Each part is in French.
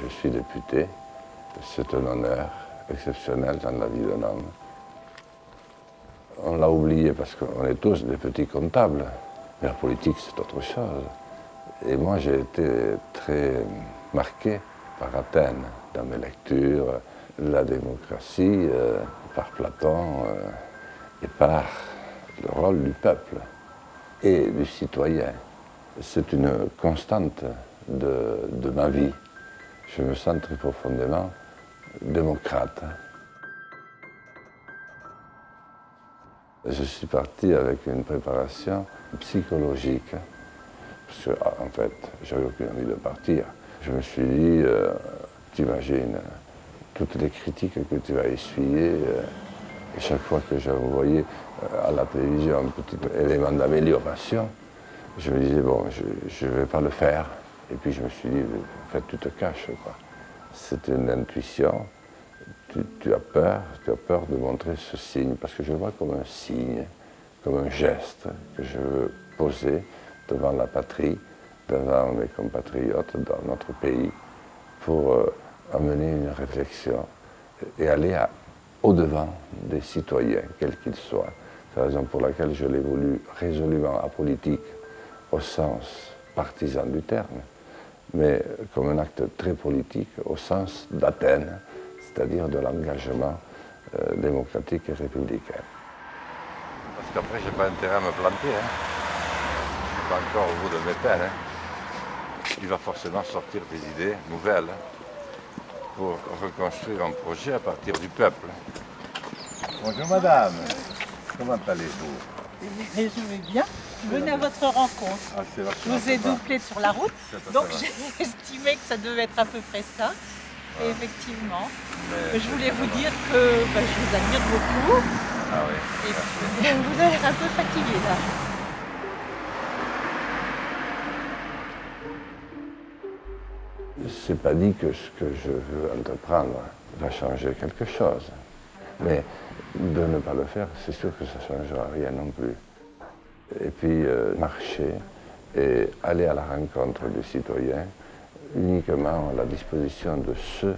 je suis député. C'est un honneur exceptionnel dans la vie d'un homme. On l'a oublié parce qu'on est tous des petits comptables, mais la politique c'est autre chose. Et moi j'ai été très marqué par Athènes dans mes lectures, la démocratie, par Platon et par le rôle du peuple et du citoyen. C'est une constante de ma vie. Je me sens très profondément démocrate. Je suis parti avec une préparation psychologique, parce qu'en fait, j'avais aucune envie de partir. Je me suis dit, t'imagines, toutes les critiques que tu vas essuyer, et chaque fois que je voyais à la télévision un petit élément d'amélioration, je me disais, bon, je ne vais pas le faire. Et puis je me suis dit, en fait, tu te caches, quoi. C'est une intuition. Tu as peur de montrer ce signe, parce que je le vois comme un signe, comme un geste que je veux poser devant la patrie, devant mes compatriotes dans notre pays, pour amener une réflexion et aller au-devant des citoyens, quels qu'ils soient. C'est la raison pour laquelle je l'ai voulu résolument apolitique, au sens partisan du terme, mais comme un acte très politique au sens d'Athènes, c'est-à-dire de l'engagement démocratique et républicain. Parce qu'après, je n'ai pas intérêt à me planter. Hein. Je ne suis pas encore au bout de mes peines. Hein. Il va forcément sortir des idées nouvelles pour reconstruire un projet à partir du peuple. Bonjour madame, comment allez-vous? Je vais bien. Je venais à votre rencontre. Ah, je vous ai doublé sur la route, donc j'ai estimé que ça devait être à peu près ça. Et effectivement, je voulais vous dire que je vous admire beaucoup. Ah oui. Et puis, vous avez l'air un peu fatigué là. C'est pas dit que ce que je veux entreprendre va changer quelque chose. Mais de ne pas le faire, c'est sûr que ça ne changera rien non plus. Et puis marcher et aller à la rencontre des citoyens uniquement à la disposition de ceux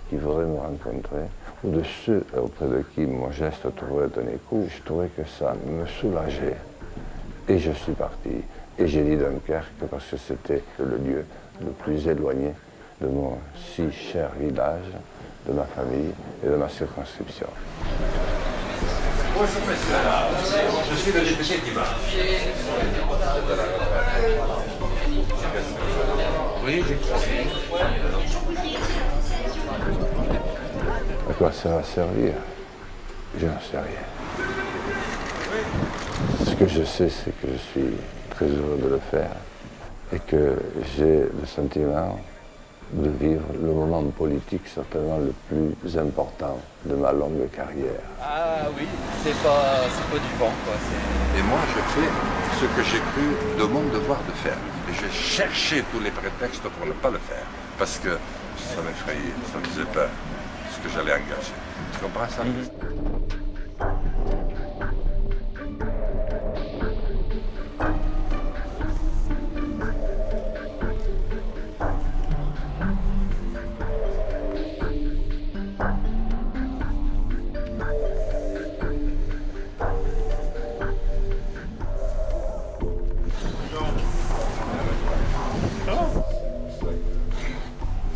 qui voudraient me rencontrer ou de ceux auprès de qui mon geste trouverait un écho. Je trouvais que ça me soulageait. Et je suis parti. Et j'ai dit Dunkerque parce que c'était le lieu le plus éloigné de mon si cher village, de ma famille et de ma circonscription. Bonjour monsieur, je suis le député qui va. Oui, j'ai compris. À quoi ça va servir? Je n'en sais rien. Ce que je sais, c'est que je suis très heureux de le faire et que j'ai le sentiment de vivre le moment politique certainement le plus important de ma longue carrière. Ah oui, c'est pas du vent, quoi. Et moi, je fais ce que j'ai cru de mon devoir de faire. Et j'ai cherché tous les prétextes pour ne pas le faire. Parce que ça m'effrayait, ça me faisait peur, ce que j'allais engager. Tu comprends ça?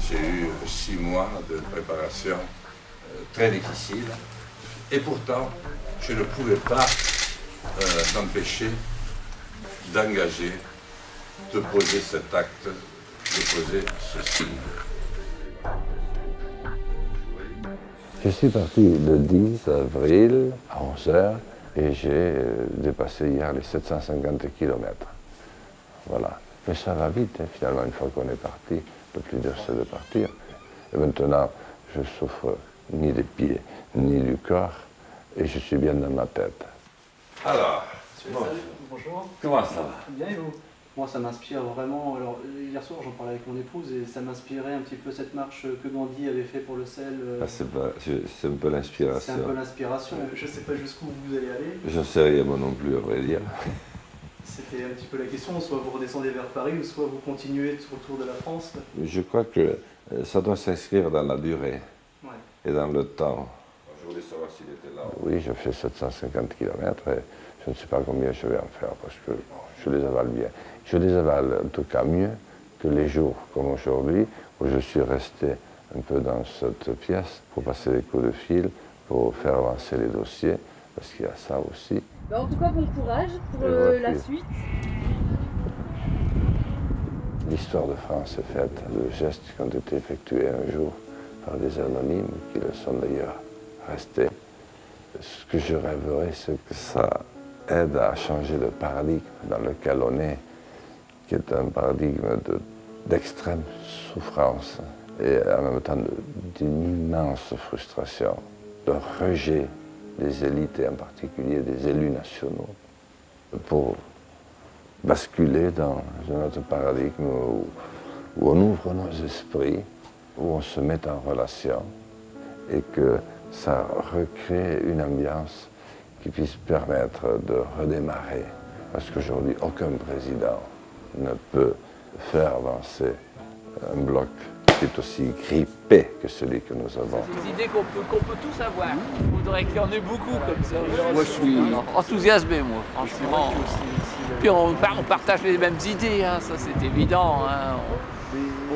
J'ai eu 6 mois de préparation très difficile et pourtant je ne pouvais pas m'empêcher d'engager, de poser cet acte, de poser ce signe. Je suis parti le 10 avril à 11h et j'ai dépassé hier les 750 km. Voilà. Mais ça va vite, hein, finalement, une fois qu'on est parti. Le plus dur, c'est de partir. Et maintenant, je souffre ni des pieds, ni du corps, et je suis bien dans ma tête. Alors, Bonjour. comment ça va? Bien et vous? Moi, ça m'inspire vraiment. Alors, hier soir, j'en parlais avec mon épouse et ça m'inspirait un petit peu cette marche que Gandhi avait fait pour le sel. C'est un peu l'inspiration. C'est un peu l'inspiration. Je ne sais pas jusqu'où vous allez aller. Je ne sais rien moi non plus, à vrai dire. C'était un petit peu la question, soit vous redescendez vers Paris, ou soit vous continuez autour de la France. Je crois que ça doit s'inscrire dans la durée et dans le temps. Je voulais savoir s'il était là. Oui, je fais 750 km et je ne sais pas combien je vais en faire parce que je les avale bien. Je les avale en tout cas mieux que les jours comme aujourd'hui où je suis resté un peu dans cette pièce pour passer les coups de fil, pour faire avancer les dossiers, parce qu'il y a ça aussi. En tout cas, bon courage pour la suite. L'histoire de France est faite de gestes qui ont été effectués un jour par des anonymes, qui le sont d'ailleurs restés. Ce que je rêverais, c'est que ça aide à changer le paradigme dans lequel on est, qui est un paradigme d'extrême souffrance et en même temps d'une immense frustration, de rejet des élites et en particulier des élus nationaux, pour basculer dans un autre paradigme où on ouvre nos esprits, où on se met en relation et que ça recrée une ambiance qui puisse permettre de redémarrer. Parce qu'aujourd'hui, aucun président ne peut faire avancer un bloc qui est aussi grippé que celui que nous avons. Des idées qu'on peut tous avoir. Il faudrait qu'il y en ait beaucoup comme ça. Moi, je suis enthousiasmé, moi, franchement. Puis on partage les mêmes idées, hein, ça c'est évident. Hein.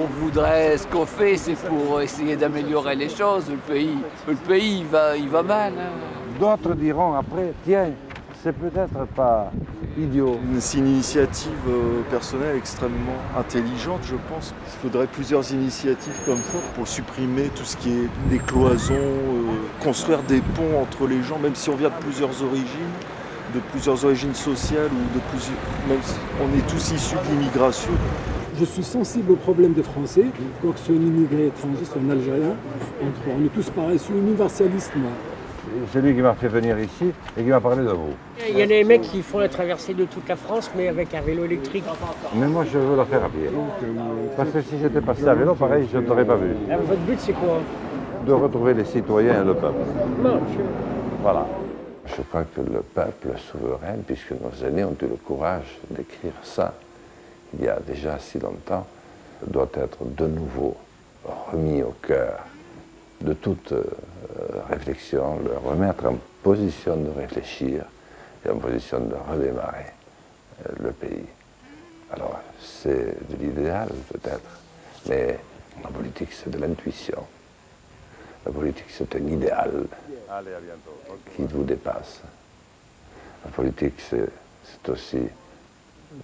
On voudrait, ce qu'on fait, c'est pour essayer d'améliorer les choses. Le pays il va mal. Hein. D'autres diront après, tiens, c'est peut-être pas idiot. C'est une initiative personnelle extrêmement intelligente, je pense. Il faudrait plusieurs initiatives comme ça pour supprimer tout ce qui est des cloisons, construire des ponts entre les gens, même si on vient de plusieurs origines sociales ou même si on est tous issus de l'immigration. Je suis sensible aux problèmes des Français, quoi que ce soit un immigré étranger, soit un Algérien. On est tous pareils, je suis universaliste, moi. C'est lui qui m'a fait venir ici et qui m'a parlé de vous. Il y a des mecs qui font la traversée de toute la France, mais avec un vélo électrique. Mais moi, je veux la faire à pied. Parce que si j'étais passé à vélo, pareil, je ne t'aurais pas vu. Alors, votre but, c'est quoi? De retrouver les citoyens et le peuple. Non, Voilà. Je crois que le peuple souverain, puisque nos aînés ont eu le courage d'écrire ça, il y a déjà si longtemps, doit être de nouveau remis au cœur de toute réflexion, le remettre en position de réfléchir et en position de redémarrer le pays. Alors, c'est de l'idéal peut-être, mais la politique c'est de l'intuition. La politique c'est un idéal qui vous dépasse. La politique c'est aussi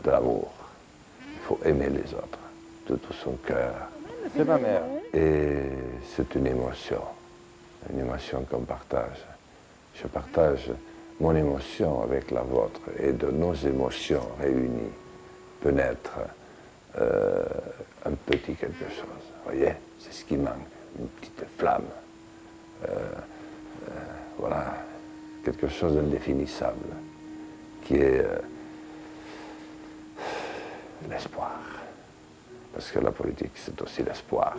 de l'amour. Il faut aimer les autres de tout son cœur. C'est ma mère. Et c'est une émotion qu'on partage. Je partage mon émotion avec la vôtre et de nos émotions réunies peut naître un petit quelque chose. Vous voyez, c'est ce qui manque, une petite flamme. Voilà, quelque chose d'indéfinissable qui est l'espoir. Parce que la politique, c'est aussi l'espoir.